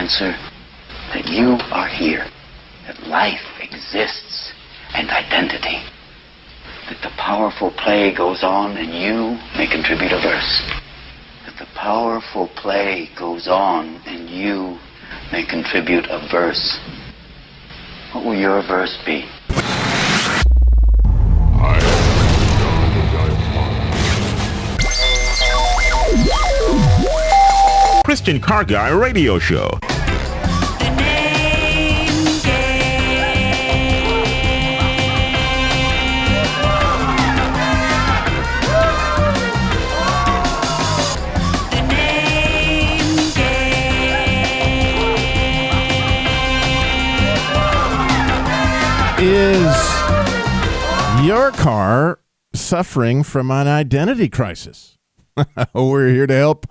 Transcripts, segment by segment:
answer that you are here, that life exists and identity, that the powerful play goes on and you may contribute a verse, that the powerful play goes on and you may contribute a verse. What will your verse be? Christian Car Guy Radio Show. The Name Game. The Name Game. Is your car suffering from an identity crisis? We're here to help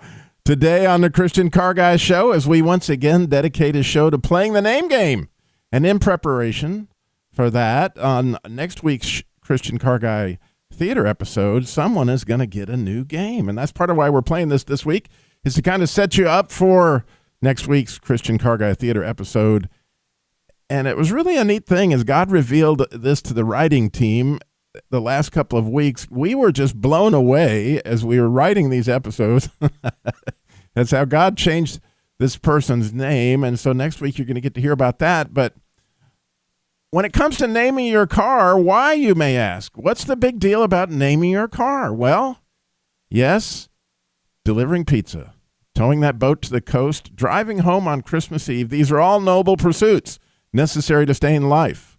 today on the Christian Car Guy Show as we once again dedicate a show to playing the name game. And in preparation for that, on next week's Christian Car Guy Theater episode, someone is going to get a new game. And that's part of why we're playing this week, is to kind of set you up for next week's Christian Car Guy Theater episode. And it was really a neat thing as God revealed this to the writing team the last couple of weeks. We were just blown away as we were writing these episodes. That's how God changed this person's name. And so next week you're going to get to hear about that. But when it comes to naming your car, why, you may ask? What's the big deal about naming your car? Well, yes, delivering pizza, towing that boat to the coast, driving home on Christmas Eve. These are all noble pursuits necessary to stay in life,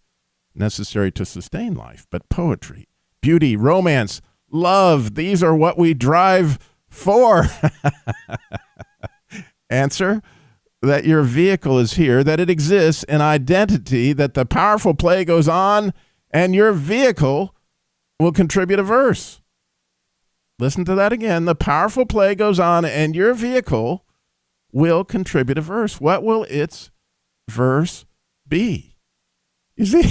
necessary to sustain life. But poetry, beauty, romance, love, these are what we drive for. Answer, that your vehicle is here, that it exists in identity, that the powerful play goes on, and your vehicle will contribute a verse. Listen to that again. The powerful play goes on, and your vehicle will contribute a verse. What will its verse be? You see,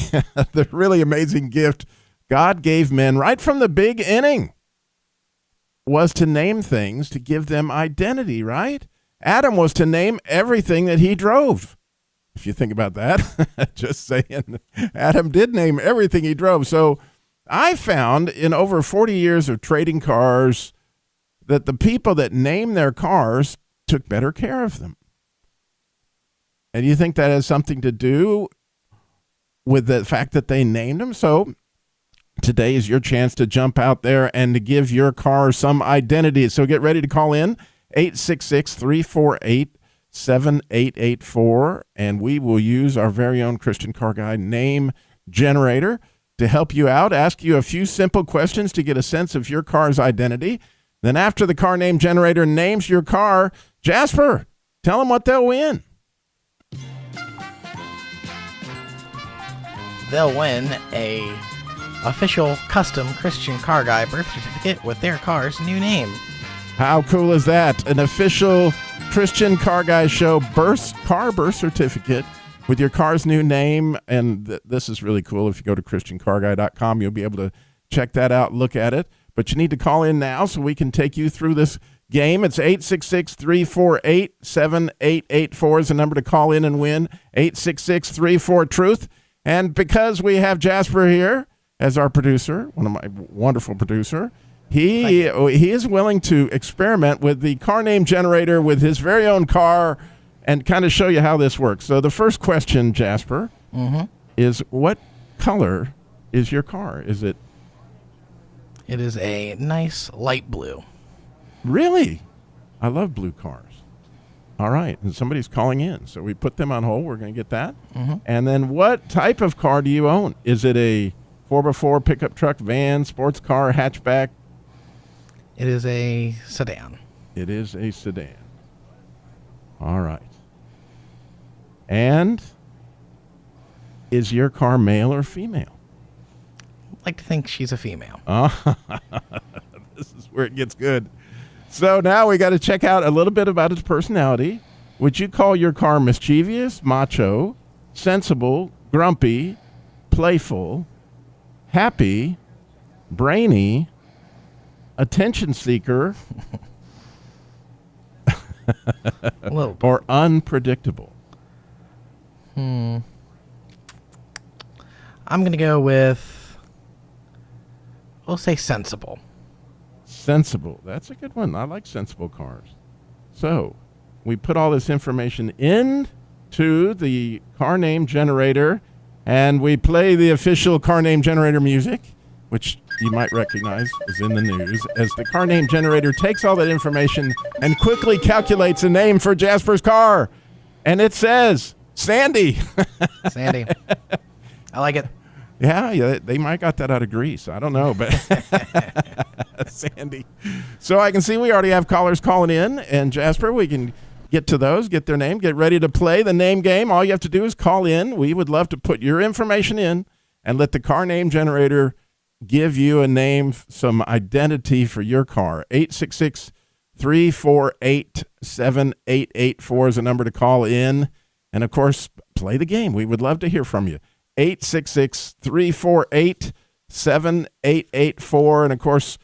the really amazing gift God gave men right from the beginning was to name things, to give them identity, right? Adam was to name everything that he drove. If you think about that, just saying, Adam did name everything he drove. So I found in over 40 years of trading cars that the people that named their cars took better care of them. And you think that has something to do with the fact that they named them? So today is your chance to jump out there and to give your car some identity. So get ready to call in 866-348-7884, and we will use our very own Christian Car Guy name generator to help you out, ask you a few simple questions to get a sense of your car's identity. Then after the car name generator names your car, Jasper, tell them what they'll win. They'll win a official custom Christian Car Guy birth certificate with their car's new name. How cool is that? An official Christian Car Guy Show car birth certificate with your car's new name. And this is really cool. If you go to ChristianCarGuy.com, you'll be able to check that out, look at it. But you need to call in now so we can take you through this game. It's 866-348-7884 is the number to call in and win. 866-34-TRUTH. And because we have Jasper here as our producer, one of my wonderful producer, he is willing to experiment with the car name generator with his very own car and kind of show you how this works. So the first question, Jasper, is what color is your car? Is it? It is a nice light blue. Really? I love blue cars. All right. And somebody's calling in. So we put them on hold. We're going to get that. And then what type of car do you own? Is it a 4x4 pickup truck, van, sports car, hatchback? It is a sedan. It is a sedan. All right. And is your car male or female? I'd like to think she's a female. This is where it gets good. So now we got to check out a little bit about its personality. Would you call your car mischievous, macho, sensible, grumpy, playful, happy, brainy, attention seeker, or unpredictable? I'm going to go with, we'll say sensible. Sensible. That's a good one. I like sensible cars. So we put all this information into the car name generator, and we play the official car name generator music, which you might recognize is in the news, as the car name generator takes all that information and quickly calculates a name for Jasper's car. And it says Sandy. Sandy. I like it. Yeah, they might got that out of Greece. I don't know, but Sandy. So I can see we already have callers calling in, and Jasper, we can get to those, get their name, get ready to play the name game. All you have to do is call in. We would love to put your information in and let the car name generator give you a name, some identity for your car. 866-348-7884 is a number to call in. And, of course, play the game. We would love to hear from you. 866-348-7884. And, of course,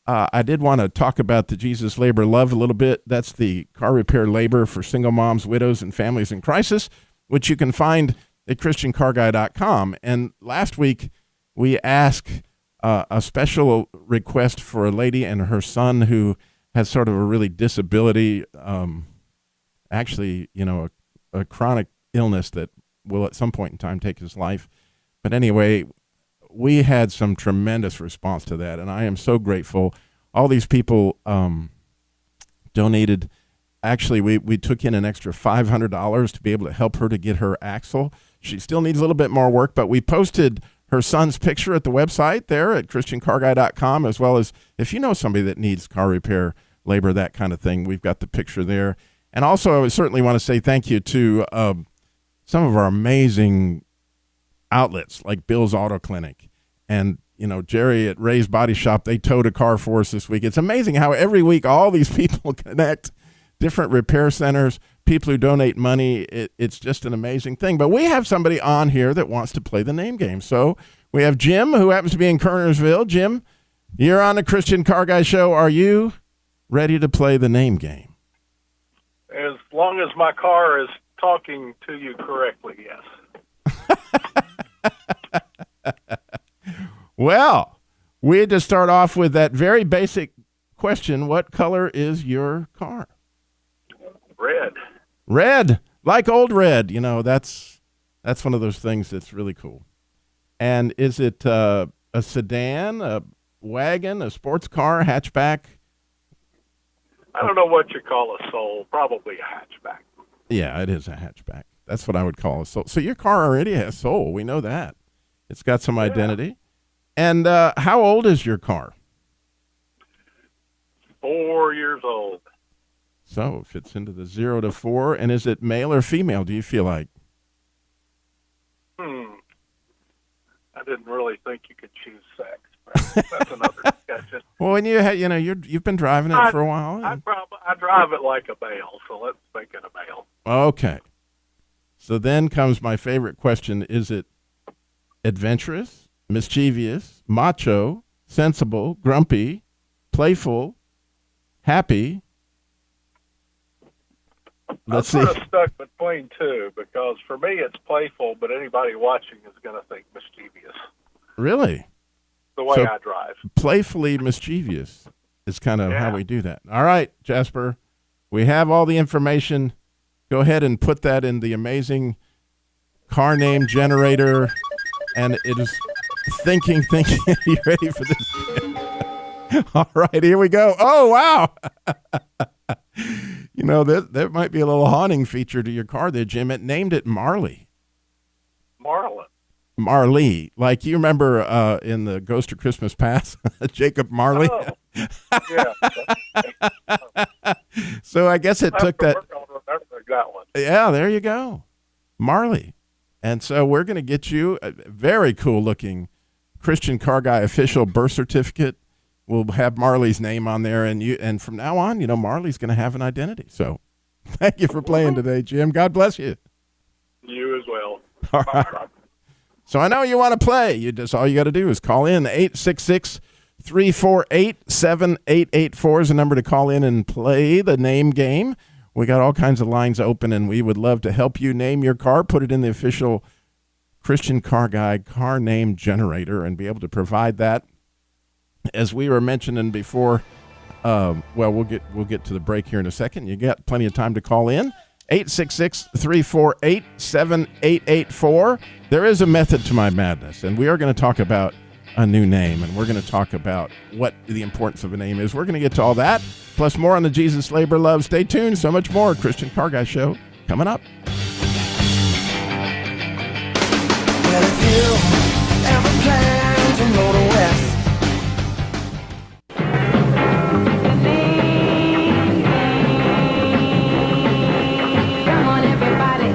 I did want to talk about the Jesus Labor Love a little bit. That's the car repair labor for single moms, widows, and families in crisis, which you can find at ChristianCarGuy.com. And last week we asked a special request for a lady and her son who has sort of a really disability, actually, a chronic illness that will at some point in time take his life. But anyway, we had some tremendous response to that, and I am so grateful. All these people donated. Actually, we took in an extra $500 to be able to help her to get her axle. She still needs a little bit more work, but we posted her son's picture at the website there at ChristianCarGuy.com, as well as if you know somebody that needs car repair, labor, that kind of thing, we've got the picture there. And also, I would certainly want to say thank you to some of our amazing outlets like Bill's Auto Clinic and, Jerry at Ray's Body Shop. They towed a car for us this week. It's amazing how every week all these people connect, different repair centers, people who donate money. It's just an amazing thing. But we have somebody on here that wants to play the name game. So we have Jim, who happens to be in Kernersville. Jim, you're on the Christian Car Guy Show. Are you ready to play the name game? As long as my car is talking to you correctly, yes. Well, we had to start off with that very basic question. What color is your car? Red. Red, like old red. That's one of those things that's really cool. And is it a sedan, a wagon, a sports car, hatchback? I don't know what you call a soul. Probably a hatchback. Yeah, it is a hatchback. That's what I would call a soul. So your car already has soul. We know that. It's got some identity. And how old is your car? 4 years old. So it fits into the 0 to 4. And is it male or female, do you feel like? I didn't really think you could choose sex. That's another discussion. Well, when you've been driving it for a while. I drive it like a male, so let's make it a male. Okay. So then comes my favorite question. Is it adventurous, mischievous, macho, sensible, grumpy, playful, happy? Let's see. I'm sort of stuck between two because for me it's playful, but anybody watching is going to think mischievous. Really? The way I drive. Playfully mischievous is kind of how we do that. All right, Jasper, we have all the information. Go ahead and put that in the amazing car name generator, and it is thinking. You ready for this? All right, here we go. Oh, wow. That might be a little haunting feature to your car there, Jim. It named it Marley. Marley. Like, you remember in the Ghost of Christmas Past, Jacob Marley? Oh, yeah. So I guess it took that. That one. Yeah, there you go. Marley. And so we're going to get you a very cool looking Christian Car Guy official birth certificate. We'll have Marley's name on there, and from now on, Marley's going to have an identity. So thank you for playing today, Jim. God bless you. You as well. All right. So I know you want to play. All you got to do is call in. 866-348-7884 is the number to call in and play the name game. We got all kinds of lines open, and we would love to help you name your car, put it in the official Christian Car Guy car name generator, and be able to provide that. As we were mentioning before, we'll get to the break here in a second. You got plenty of time to call in. 866-348-7884. There is a method to my madness, and we are going to talk about a new name, and we're going to talk about what the importance of a name is. We're going to get to all that, plus more on the Jesus Labor Love. Stay tuned. So much more. Christian Car Guy Show coming up. Well, if you ever plan to go to West, Come on, everybody.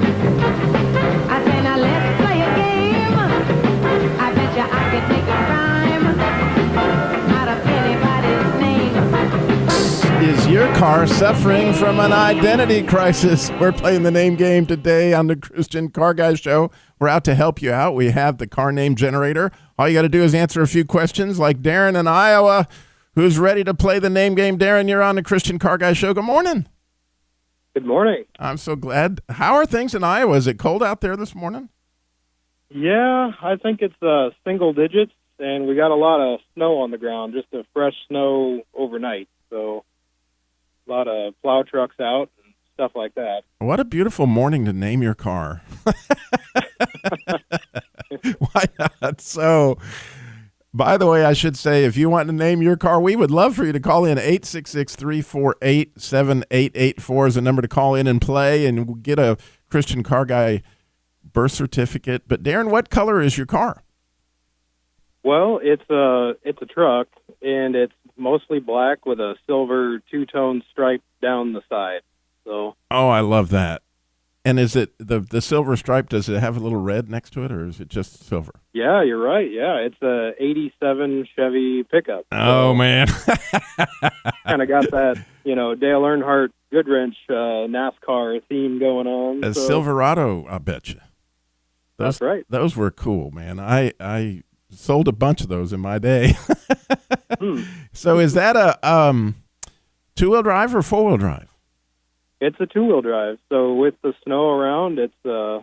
I say now let's play a game. I bet you I could make a rhyme out of anybody's name. Is your car suffering from an identity crisis? We're playing the name game today on the Christian Car Guy Show. We're out to help you out. We have the car name generator. All you got to do is answer a few questions like Darren in Iowa, who's ready to play the name game. Darren, you're on the Christian Car Guy Show. Good morning. Good morning. I'm so glad. How are things in Iowa? Is it cold out there this morning? Yeah, I think it's single digits, and we got a lot of snow on the ground, just a fresh snow overnight. So a lot of plow trucks out and stuff like that. What a beautiful morning to name your car. Why not? So, by the way, I should say, if you want to name your car, we would love for you to call in. 866-348-7884 is the number to call in and play, and we'll get a Christian Car Guy birth certificate. But Darren, what color is your car? Well, it's a truck, and it's mostly black with a silver two-tone stripe down the side. So. Oh, I love that. And is it the silver stripe, does it have a little red next to it, or is it just silver? Yeah, you're right. Yeah, it's a 87 Chevy pickup. Oh, man. Kind of got that, Dale Earnhardt Goodwrench NASCAR theme going on. A Silverado, I bet you. That's right. Those were cool, man. I sold a bunch of those in my day. So is that a two-wheel drive or four-wheel drive? It's a two-wheel drive. So with the snow around, it's a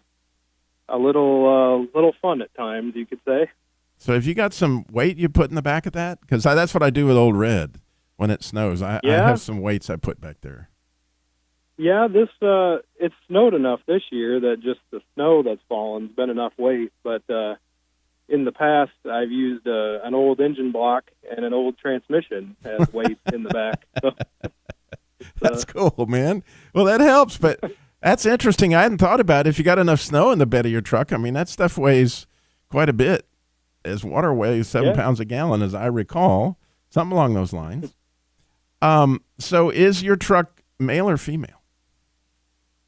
little fun at times, you could say. So have you got some weight you put in the back of that? Because that's what I do with Old Red when it snows. I have some weights I put back there. Yeah, it's snowed enough this year that just the snow that's fallen's been enough weight. But in the past, I've used an old engine block and an old transmission as weight in the back. So, that's cool, man. Well, that helps, but that's interesting. I hadn't thought about it. If you got enough snow in the bed of your truck, I mean, that stuff weighs quite a bit. As water weighs 7 pounds a gallon, as I recall, something along those lines. So is your truck male or female?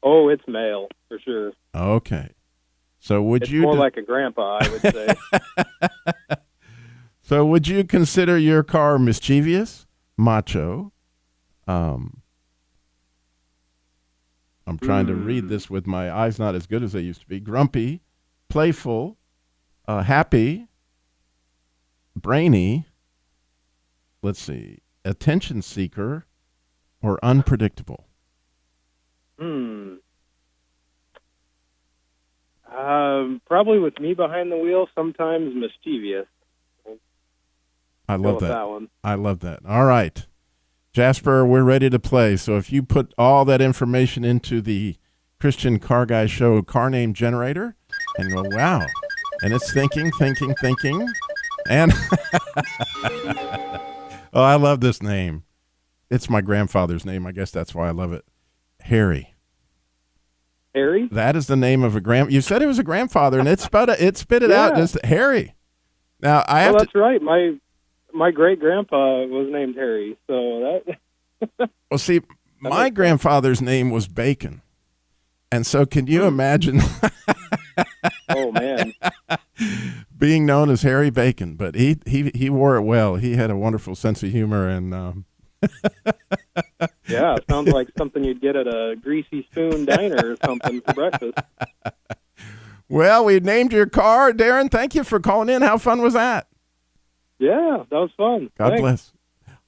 Oh, it's male, for sure. Okay. So it's more like a grandpa, I would say. So would you consider your car mischievous, macho? I'm trying to read this with my eyes not as good as they used to be. Grumpy, playful, happy, brainy, let's see, attention seeker, or unpredictable? Probably with me behind the wheel, sometimes mischievous. I love that one. I love that. All right. Jasper, we're ready to play. So if you put all that information into the Christian Car Guy Show car name generator and go, wow. And it's thinking. And oh, I love this name. It's my grandfather's name. I guess that's why I love it. Harry. Harry? That is the name of a you said it was a grandfather, and it spit it out. Just Harry. Now that's right. My great grandpa was named Harry, so that. Well, see, my grandfather's name was Bacon, and so can you imagine? Oh man, being known as Harry Bacon, but he wore it well. He had a wonderful sense of humor, and yeah, it sounds like something you'd get at a Greasy Spoon diner or something for breakfast. Well, we named your car, Darren. Thank you for calling in. How fun was that? Yeah, that was fun. God bless.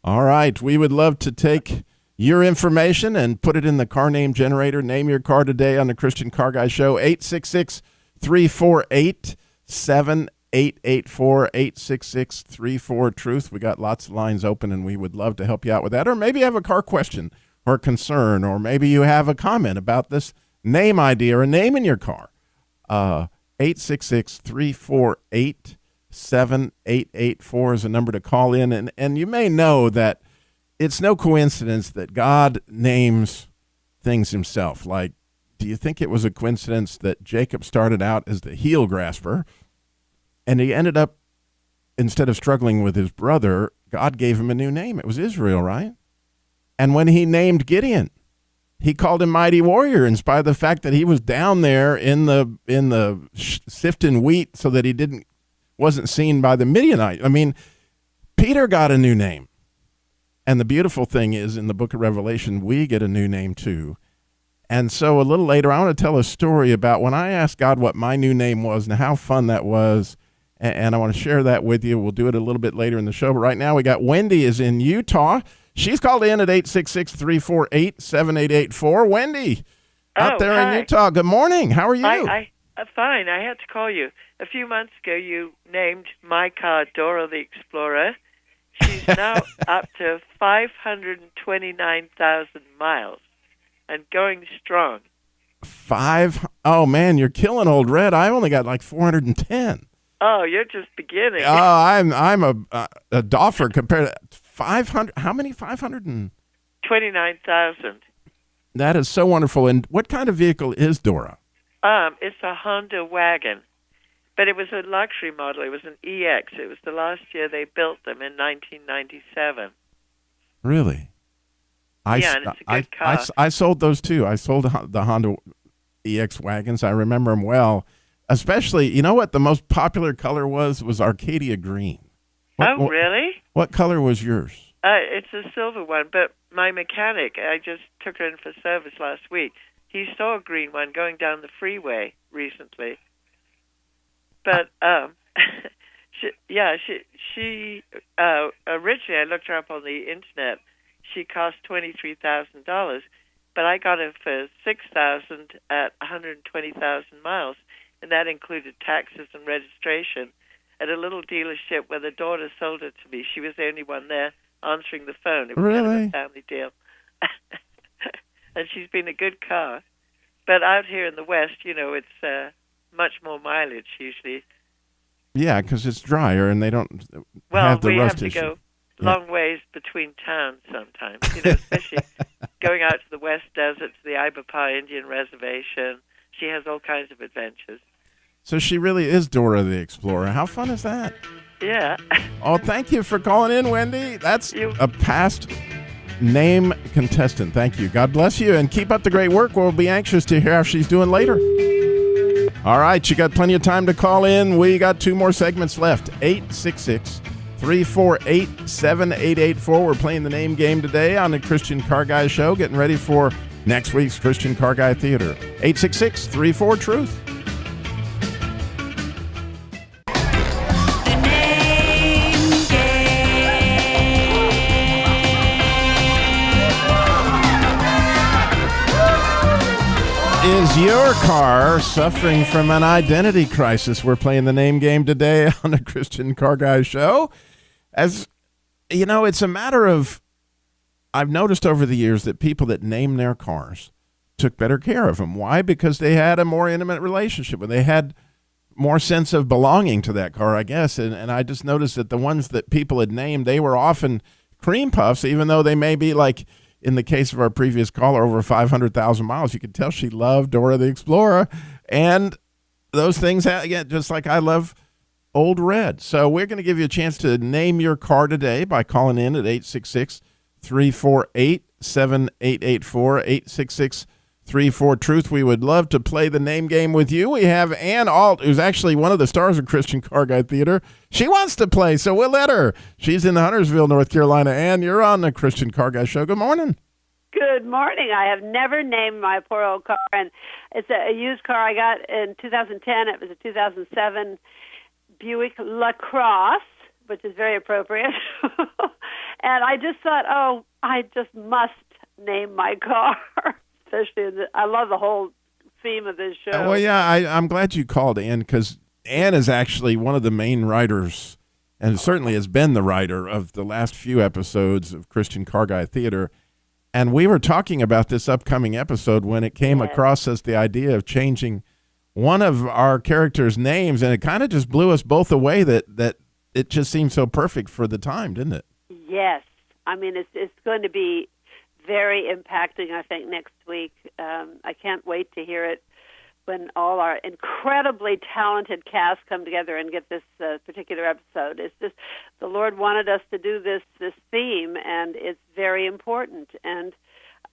All right. We would love to take your information and put it in the car name generator. Name your car today on the Christian Car Guy Show. 866-348-7884. 866-34-TRUTH. We got lots of lines open, and we would love to help you out with that. Or maybe you have a car question or concern, or maybe you have a comment about this name idea or a name in your car. 866-348-7884 is a number to call in. And you may know that it's no coincidence that God names things himself. Like, do you think it was a coincidence that Jacob started out as the heel grasper, and he ended up, instead of struggling with his brother, God gave him a new name? It was Israel, right? And when he named Gideon, he called him Mighty Warrior, in spite of the fact that he was down there in the sifting wheat so that he wasn't seen by the Midianite. I mean, Peter got a new name. And the beautiful thing is, in the book of Revelation, we get a new name too. And so a little later, I want to tell a story about when I asked God what my new name was and how fun that was. And I want to share that with you. We'll do it a little bit later in the show. But right now, we got Wendy is in Utah. She's called in at 866-348-7884. Wendy, out there in Utah. Good morning. How are you? I'm fine. I had to call you. A few months ago, you named my car Dora the Explorer. She's now up to 529,000 miles and going strong. Oh, man, you're killing old Red. I only got like 410. Oh, you're just beginning. Oh, I'm a doffer compared to 500. How many? 529,000. That is so wonderful. And what kind of vehicle is Dora? It's a Honda wagon. But it was a luxury model. It was an EX. It was the last year they built them in 1997. Really? And it's a good car. I sold those too. I sold the Honda EX wagons. I remember them well. Especially, you know what the most popular color was Arcadia green. Really? What color was yours? It's a silver one, but my mechanic, I just took her in for service last week. He saw a green one going down the freeway recently. But she originally, I looked her up on the internet. She cost $23,000, but I got her for $6,000 at 120,000 miles, and that included taxes and registration at a little dealership where the daughter sold it to me. She was the only one there answering the phone. It was kind of a family deal, and she's been a good car. But out here in the West, it's much more mileage usually. Yeah, because it's drier and they don't have the rust issue. Well, we have to go long ways between towns sometimes, especially going out to the West Desert, to the Ibapaw Indian Reservation. She has all kinds of adventures. So she really is Dora the Explorer. How fun is that? Yeah. Oh, thank you for calling in, Wendy. That's a past name contestant. Thank you. God bless you, and keep up the great work. We'll be anxious to hear how she's doing later. All right, you got plenty of time to call in. We got 2 more segments left. 866-348-7884. We're playing the name game today on the Christian Car Guy Show, getting ready for next week's Christian Car Guy Theater. 866-34-TRUTH. Is your car suffering from an identity crisis? We're playing the name game today on the Christian Car Guy Show. As you know, it's a matter of, I've noticed over the years that people that name their cars took better care of them. Why? Because they had a more intimate relationship, or they had more sense of belonging to that car, I guess. And I just noticed that the ones that people had named, they were often cream puffs, even though they may be, like in the case of our previous caller, over 500,000 miles. You could tell she loved Dora the Explorer. And those things, again, just like I love Old Red. So we're going to give you a chance to name your car today by calling in at 866-348-7884, 866-34-TRUTH. We would love to play the name game with you. We have Ann Alt, who's actually one of the stars of Christian Car Guy Theater. She wants to play, so we'll let her. She's in Huntersville, North Carolina. Ann, you're on the Christian Car Guy Show. Good morning. Good morning. I have never named my poor old car, and it's a used car I got in 2010. It was a 2007 Buick LaCrosse, which is very appropriate. And I just thought, I just must name my car, especially I love the whole theme of this show. Well, yeah, I'm glad you called, Ann, because Ann is actually one of the main writers, and certainly has been the writer of the last few episodes of Christian Car Guy Theater. And we were talking about this upcoming episode when it came across us the idea of changing one of our characters' names, and it kind of just blew us both away that it just seemed so perfect for the time, didn't it? Yes. I mean, it's going to be very impacting, I think, next week. I can't wait to hear it when all our incredibly talented cast come together and get this particular episode. It's just the Lord wanted us to do this theme, and it's very important. And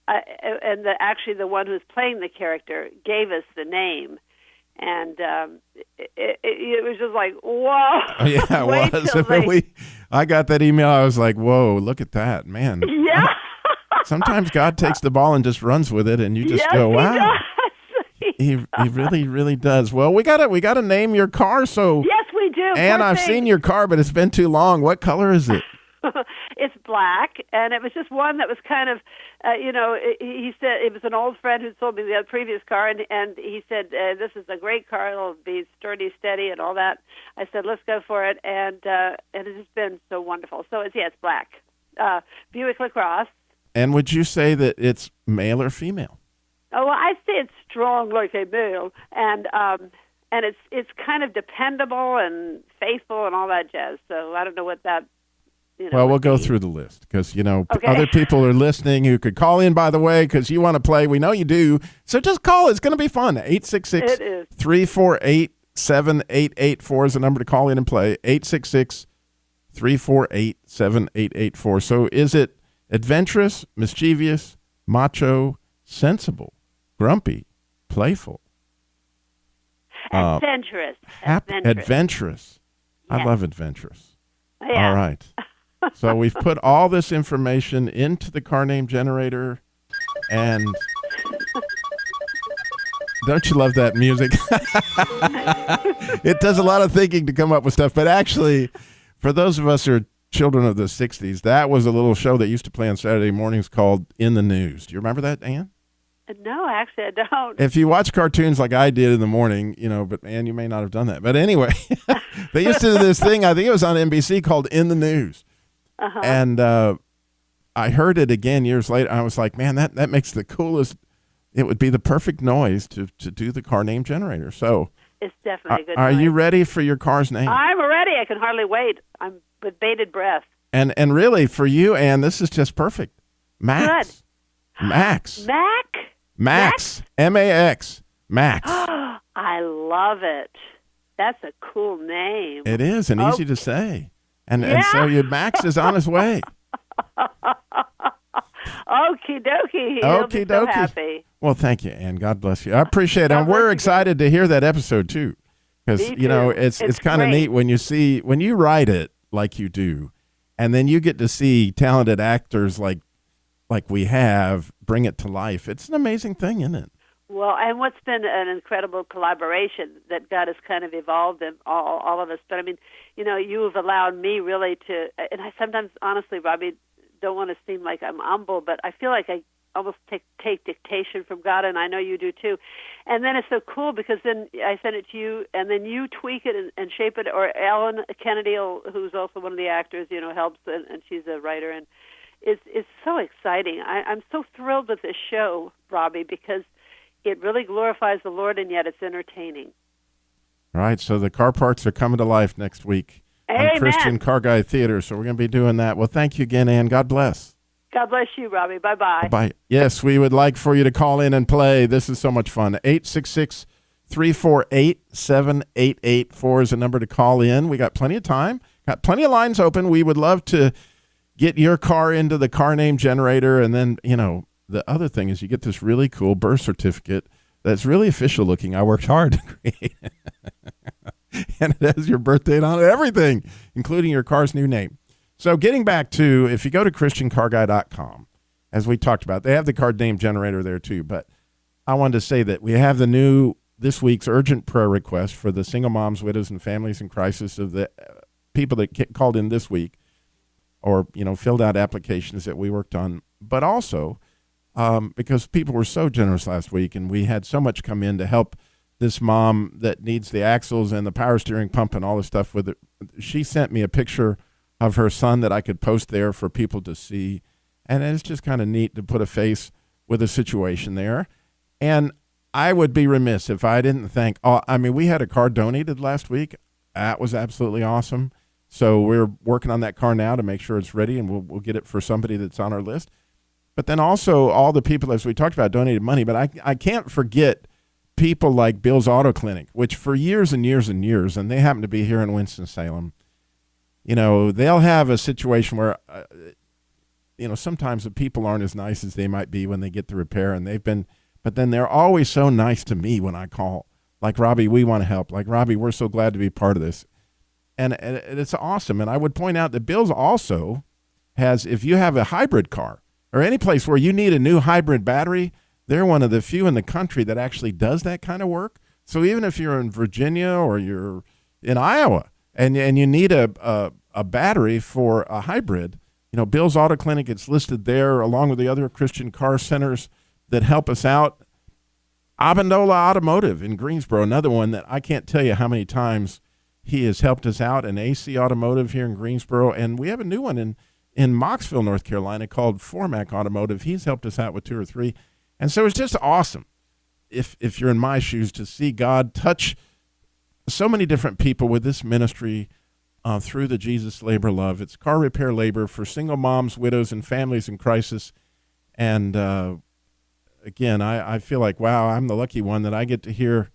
actually, the one who's playing the character gave us the name. And it was just like, whoa. Oh, yeah, it was. When I got that email, I was like, whoa, look at that, man. Yeah. Sometimes God takes the ball and just runs with it, and you just go, wow. He really, really does. Well, we gotta name your car. So yes, we do. And I've seen your car, but it's been too long. What color is it? It's black, and it was just one that was kind of, he said it was an old friend who sold me the previous car, and he said, this is a great car, it'll be sturdy, steady, and all that. I said, let's go for it, and it has been so wonderful. So it's black, Buick LaCrosse. And would you say that it's male or female? Oh, well, I say it's strong like a male, and it's kind of dependable and faithful and all that jazz. So I don't know what that. Well, we'll go through the list because, other people are listening who could call in, by the way, because you want to play. We know you do. So just call. It's going to be fun. 866-348-7884 is the number to call in and play. 866-348-7884. So is it adventurous, mischievous, macho, sensible, grumpy, playful? Adventurous. Adventurous. Yes. I love adventurous. Yeah. All right. So we've put all this information into the car name generator, and don't you love that music? It does a lot of thinking to come up with stuff, but actually, for those of us who are children of the 60s, that was a little show that used to play on Saturday mornings called In the News. Do you remember that, Ann? No, actually, I don't. If you watch cartoons like I did in the morning, but Ann, you may not have done that. But anyway, they used to do this thing, I think it was on NBC, called In the News. Uh-huh. And I heard it again years later. I was like, man, that makes the coolest. It would be the perfect noise to do the car name generator. So it's definitely a good Are noise. you ready for your car's name? I'm ready. I can hardly wait. I'm with bated breath. And really, for you, Ann, this is just perfect. Max. Good. Max. Max? M-A-X. Max. I love it. That's a cool name. It is, and easy to say. And so your Max is on his way. Okie dokie. He'll be so happy. Well, thank you, Ann. God bless you. I appreciate it. And we're excited to hear that episode, too. Because, it's kind of neat when you write it like you do, and then you get to see talented actors like we have bring it to life. It's an amazing thing, isn't it? Well, and what's been an incredible collaboration that God has kind of evolved in all of us. But, I mean, you have allowed me really to, and I sometimes, honestly, Robbie, don't want to seem like I'm humble, but I feel like I almost take dictation from God, and I know you do too. And then it's so cool because then I send it to you, and then you tweak it and shape it, or Ellen Kennedy, who's also one of the actors, helps, and she's a writer, and it's so exciting. I'm so thrilled with this show, Robbie, because it really glorifies the Lord, and yet it's entertaining. All right, so the car parts are coming to life next week on Christian Car Guy Theater, so we're going to be doing that. Well, thank you again, Ann. God bless. God bless you, Robbie. Bye-bye. Bye. Yes, we would like for you to call in and play. This is so much fun. 866-348-7884 is the number to call in. We got plenty of time, got plenty of lines open. We would love to get your car into the car name generator, and then, the other thing is you get this really cool birth certificate that's really official looking. I worked hard to create it. And it has your birth date on it, everything, including your car's new name. So getting back to, if you go to ChristianCarGuy.com, as we talked about, they have the card name generator there too. But I wanted to say that we have this week's urgent prayer request for the single moms, widows, and families in crisis of the people that called in this week, or, filled out applications that we worked on. But also, because people were so generous last week, and we had so much come in to help this mom that needs the axles and the power steering pump and all the stuff with it. She sent me a picture of her son that I could post there for people to see. And it's just kind of neat to put a face with a situation there. And I would be remiss if I didn't thank, we had a car donated last week. That was absolutely awesome. So we're working on that car now to make sure it's ready, and we'll get it for somebody that's on our list. But then also all the people, as we talked about, donated money. But I can't forget people like Bill's Auto Clinic, which for years and years and years, and they happen to be here in Winston-Salem, they'll have a situation where, sometimes the people aren't as nice as they might be when they get the repair, and but then they're always so nice to me when I call. Like, Robbie, we want to help. Like, Robbie, we're so glad to be part of this. And it's awesome. And I would point out that Bill's also has, if you have a hybrid car or any place where you need a new hybrid battery, they're one of the few in the country that actually does that kind of work. So even if you're in Virginia or you're in Iowa and you need a battery for a hybrid, Bill's Auto Clinic, it's listed there along with the other Christian car centers that help us out. Amendola Automotive in Greensboro, another one that I can't tell you how many times he has helped us out, and AC Automotive here in Greensboro. And we have a new one in Moxville, North Carolina called Formac Automotive. He's helped us out with 2 or 3. And so it's just awesome, if you're in my shoes, to see God touch so many different people with this ministry through the Jesus Labor Love. It's car repair labor for single moms, widows, and families in crisis. And again, I feel like, wow, I'm the lucky one that I get to hear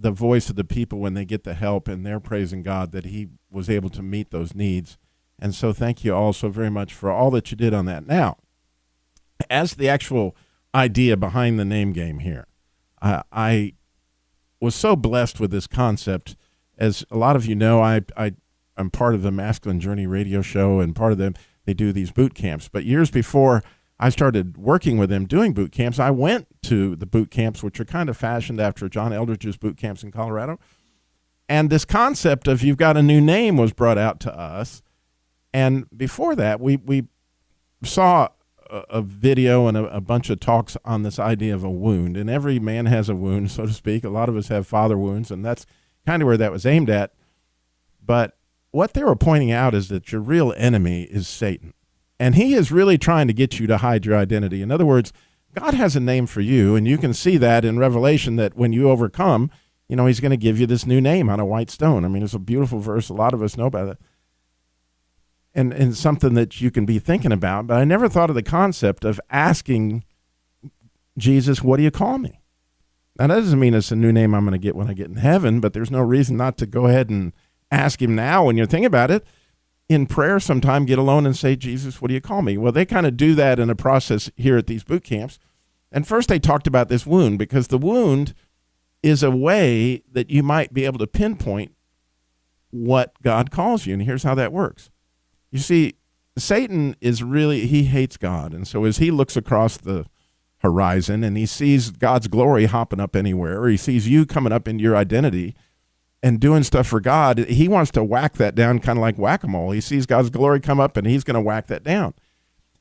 the voice of the people when they get the help, and they're praising God that he was able to meet those needs. And so thank you all so very much for all that you did on that. Now, as the actual idea behind the name game here, I was so blessed with this concept. As a lot of you know, I'm part of the Masculine Journey radio show, and part of them, they do these boot camps. But years before I started working with them doing boot camps, I went to the boot camps, which are kind of fashioned after John Eldridge's boot camps in Colorado. And this concept of you've got a new name was brought out to us. And before that, we saw a video and a bunch of talks on this idea of a wound. And every man has a wound, so to speak. A lot of us have father wounds, and that's kind of where that was aimed at. But what they were pointing out is that your real enemy is Satan. And he is really trying to get you to hide your identity. In other words, God has a name for you, and you can see that in Revelation, that when you overcome, he's going to give you this new name on a white stone. I mean, it's a beautiful verse. A lot of us know about it. And something that you can be thinking about. But I never thought of the concept of asking Jesus, what do you call me? Now, that doesn't mean it's a new name I'm going to get when I get in heaven, but there's no reason not to go ahead and ask him now when you're thinking about it. In prayer sometime, get alone and say, Jesus, what do you call me? Well, they kind of do that in a process here at these boot camps. And first they talked about this wound, because the wound is a way that you might be able to pinpoint what God calls you. And here's how that works. You see, Satan he hates God. And so as he looks across the horizon and he sees God's glory hopping up anywhere, or he sees you coming up into your identity and doing stuff for God, he wants to whack that down, kind of like whack-a-mole. He sees God's glory come up, and he's going to whack that down.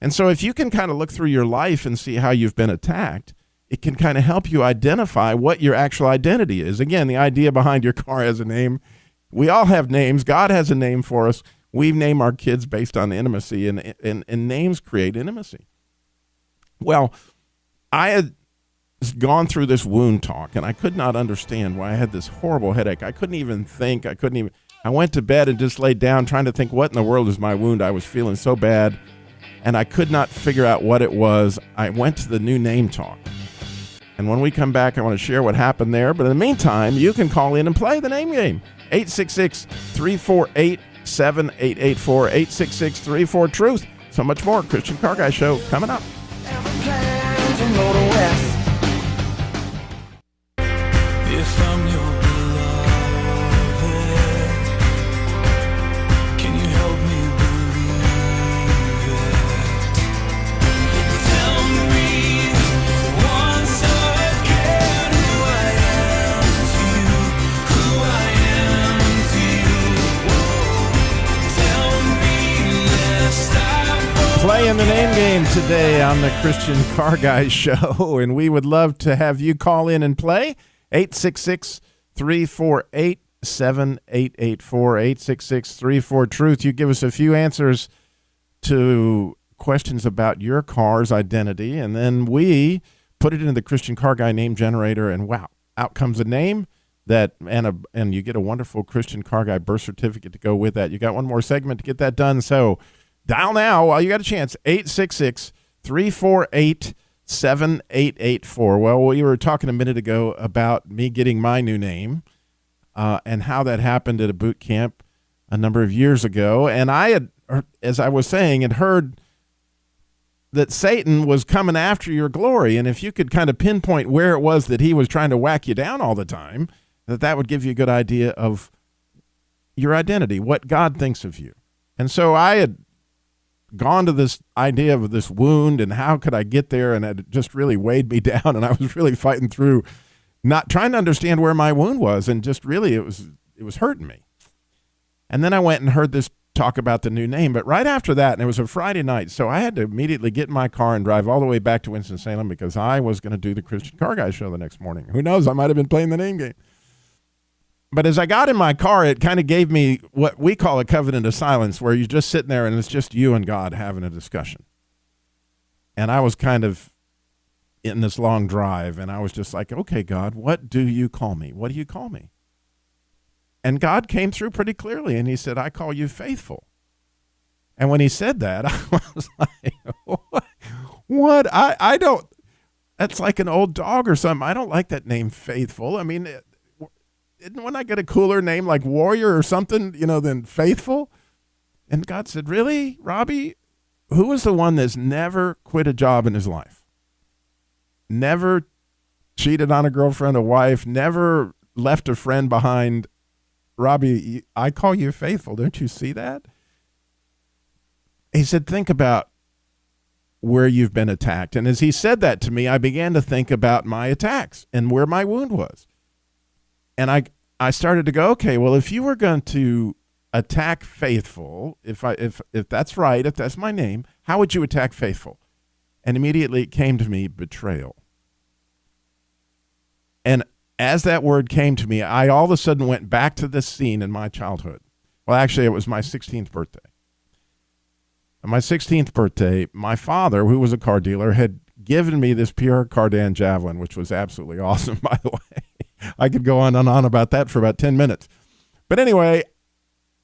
And so if you can kind of look through your life and see how you've been attacked, it can kind of help you identify what your actual identity is. Again, the idea behind your car has a name. We all have names. God has a name for us. We name our kids based on intimacy, and names create intimacy. Well, I had gone through this wound talk, and I could not understand why I had this horrible headache. I couldn't even think. I went to bed and just laid down trying to think, what in the world is my wound? I was feeling so bad, and I could not figure out what it was. I went to the new name talk. And when we come back, I want to share what happened there. But in the meantime, you can call in and play the name game. 866-348-7884, 866-34-TRUTH. So much more. Christian Car Guy Show coming up. If I'm your beloved, can you help me believe it? Tell me once again who I am to you, who I am to you. Whoa. Tell me lest I Playing the name game today on the Christian Car Guy Show, and we would love to have you call in and play. 866-348-7884, 866-34-TRUTH. You give us a few answers to questions about your car's identity, and then we put it into the Christian Car Guy name generator, and wow, out comes a name that and you get a wonderful Christian Car Guy birth certificate to go with that. You got one more segment to get that done, so dial now while you got a chance, 866-348-7884. Well, we were talking a minute ago about me getting my new name and how that happened at a boot camp a number of years ago. And I had, as I was saying, had heard that Satan was coming after your glory. And if you could kind of pinpoint where it was that he was trying to whack you down all the time, that would give you a good idea of your identity, what God thinks of you. And so I had gone to this idea of this wound and how could I get there, and it just really weighed me down, and I was really fighting through not trying to understand where my wound was, and just really it was hurting me. And then I went and heard this talk about the new name, but right after that, and it was a Friday night, so I had to immediately get in my car and drive all the way back to Winston-Salem because I was going to do the Christian Car Guy Show the next morning. Who knows, I might have been playing the name game. But as I got in my car, it kind of gave me what we call a covenant of silence, where you're just sitting there and it's just you and God having a discussion. And I was kind of in this long drive, and I was just like, okay, God, what do you call me? What do you call me? And God came through pretty clearly, and he said, I call you faithful. And when he said that, I was like, what? I don't, that's like an old dog or something. I don't like that name, Faithful. I mean, wouldn't I get a cooler name like Warrior or something, than Faithful? And God said, really, Robbie? Who was the one that's never quit a job in his life? Never cheated on a girlfriend, a wife, never left a friend behind? Robbie, I call you faithful. Don't you see that? He said, think about where you've been attacked. And as he said that to me, I began to think about my attacks and where my wound was. And I started to go, okay, well, if you were going to attack Faithful, if that's right, if that's my name, how would you attack Faithful? And immediately it came to me, betrayal. And as that word came to me, I all of a sudden went back to this scene in my childhood. Well, actually, it was my 16th birthday. On my 16th birthday, my father, who was a car dealer, had given me this Pierre Cardin Javelin, which was absolutely awesome, by the way. I could go on and on about that for about 10 minutes. But anyway,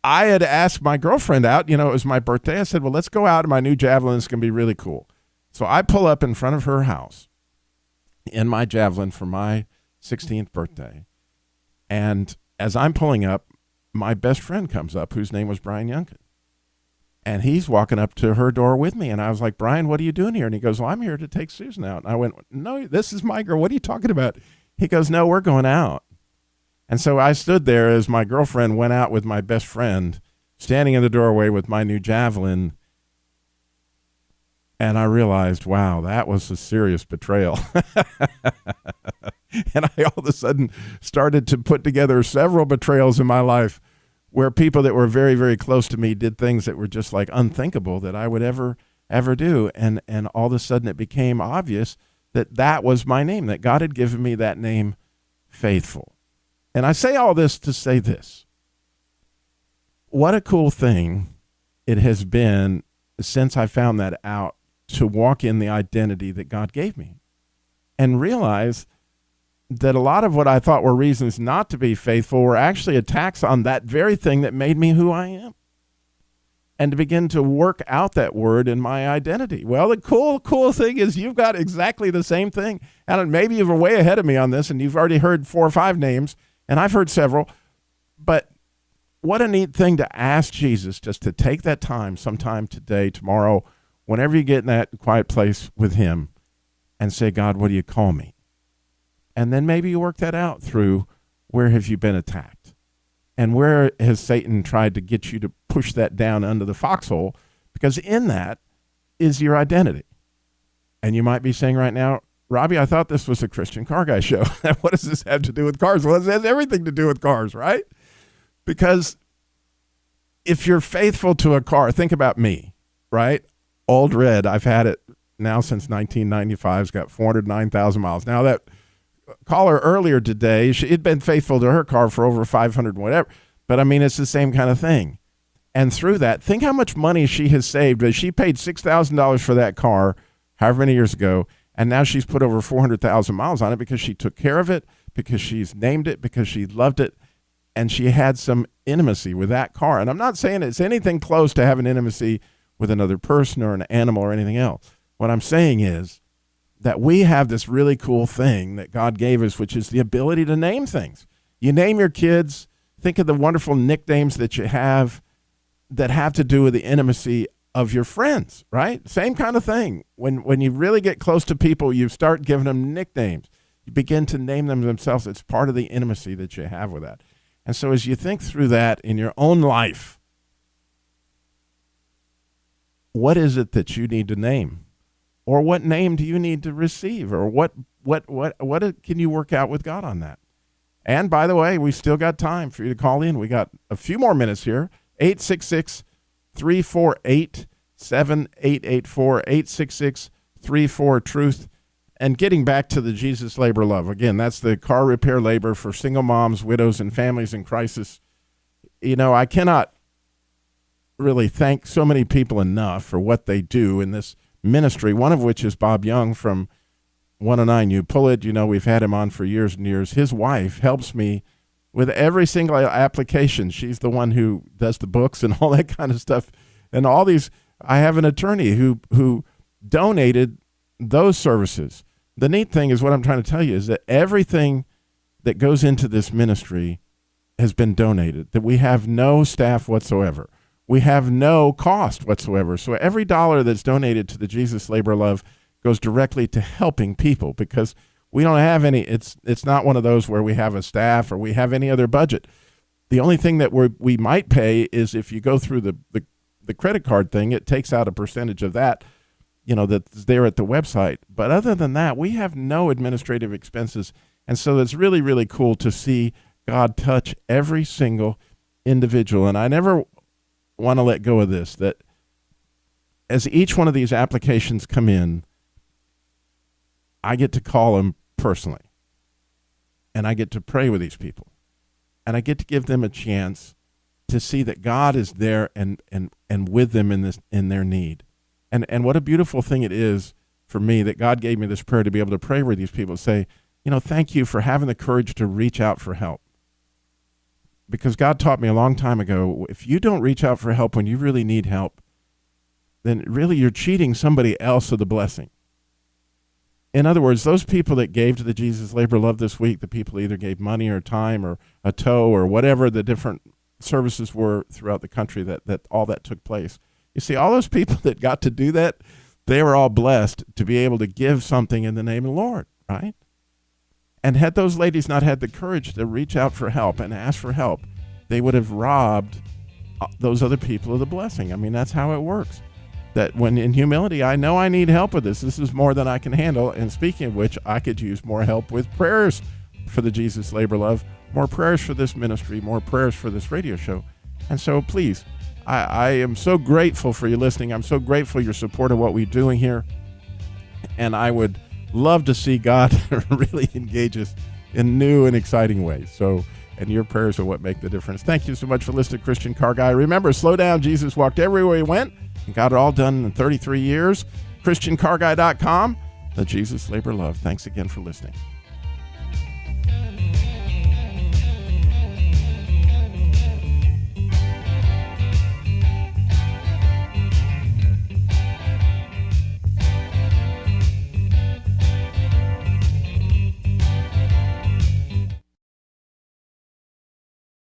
I had asked my girlfriend out. It was my birthday. I said, well, let's go out in my new Javelin. It's going to be really cool. So I pull up in front of her house in my Javelin for my 16th birthday. And as I'm pulling up, my best friend comes up, whose name was Brian Youngkin. And he's walking up to her door with me. And I was like, Brian, what are you doing here? And he goes, well, I'm here to take Susan out. And I went, no, this is my girl. What are you talking about? He goes, no, we're going out. And so I stood there as my girlfriend went out with my best friend, standing in the doorway with my new Javelin. And I realized, wow, that was a serious betrayal. And I all of a sudden started to put together several betrayals in my life where people that were very, very close to me did things that were just like unthinkable that I would ever do. And all of a sudden it became obvious that was my name, that God had given me that name, Faithful. And I say all this to say this. What a cool thing it has been since I found that out to walk in the identity that God gave me and realize that a lot of what I thought were reasons not to be faithful were actually attacks on that very thing that made me who I am. And to begin to work out that word in my identity. Well, the cool thing is you've got exactly the same thing. And maybe you were way ahead of me on this, and you've already heard 4 or 5 names, and I've heard several. But what a neat thing to ask Jesus just to take that time sometime today, tomorrow, whenever you get in that quiet place with him, and say, God, what do you call me? And then maybe you work that out through where have you been attacked? And where has Satan tried to get you to push that down under the foxhole? Because in that is your identity. And you might be saying right now, Robbie, I thought this was a Christian Car Guy show. What does this have to do with cars? Well, it has everything to do with cars, right? Because if you're faithful to a car, think about me, right? Old Red. I've had it now since 1995. It's got 409,000 miles. Now, that caller earlier today, she'd been faithful to her car for over 500 whatever. But, I mean, it's the same kind of thing. And through that, think how much money she has saved. She paid $6,000 for that car however many years ago, and now she's put over 400,000 miles on it because she took care of it, because she's named it, because she loved it, and she had some intimacy with that car. And I'm not saying it's anything close to having intimacy with another person or an animal or anything else. What I'm saying is that we have this really cool thing that God gave us, which is the ability to name things. You name your kids. Think of the wonderful nicknames that you have that have to do with the intimacy of your friends, right? Same kind of thing. When you really get close to people, you start giving them nicknames. You begin to name them themselves. It's part of the intimacy that you have with that. And so as you think through that in your own life, what is it that you need to name? Or what name do you need to receive? Or what can you work out with God on that? And by the way, we still got time for you to call in. We got a few more minutes here. 866-348-7884, 866-34-TRUTH. And getting back to the Jesus Labor Love, again, that's the car repair labor for single moms, widows, and families in crisis. You know, I cannot really thank so many people enough for what they do in this ministry, one of which is Bob Young from 109 You Pull It. You know, we've had him on for years and years. His wife helps me with every single application. She's the one who does the books and all that kind of stuff. And all these, I have an attorney who donated those services. The neat thing is what I'm trying to tell you is that everything that goes into this ministry has been donated, that we have no staff whatsoever. We have no cost whatsoever. So every dollar that's donated to the Jesus Labor Love goes directly to helping people, because we don't have any, it's not one of those where we have a staff or we have any other budget. The only thing that we might pay is if you go through the credit card thing, it takes out a percentage of that, you know, that's there at the website. But other than that, we have no administrative expenses. And so it's really, really cool to see God touch every single individual. And I never want to let go of this, that as each one of these applications come in, I get to call them personally, and I get to pray with these people, and I get to give them a chance to see that God is there and with them in their need. And what a beautiful thing it is for me that God gave me this prayer to be able to pray with these people, say, you know, thank you for having the courage to reach out for help. Because God taught me a long time ago, if you don't reach out for help when you really need help, then really you're cheating somebody else of the blessing. In other words, those people that gave to the Jesus Labor Love this week, the people either gave money or time or a tow or whatever the different services were throughout the country that all that took place. You see, all those people that got to do that, they were all blessed to be able to give something in the name of the Lord, right? And had those ladies not had the courage to reach out for help and ask for help, they would have robbed those other people of the blessing. I mean, that's how it works. That when in humility, I know I need help with this. This is more than I can handle. And speaking of which, I could use more help with prayers for the Jesus Labor Love, more prayers for this ministry, more prayers for this radio show. And so please, I am so grateful for you listening. I'm so grateful for your support of what we're doing here. And I would love to see God really engage us in new and exciting ways. So, and your prayers are what make the difference. Thank you so much for listening to Christian Car Guy. Remember, slow down. Jesus walked everywhere he went and got it all done in 33 years. ChristianCarGuy.com. The Jesus Labor Love. Thanks again for listening.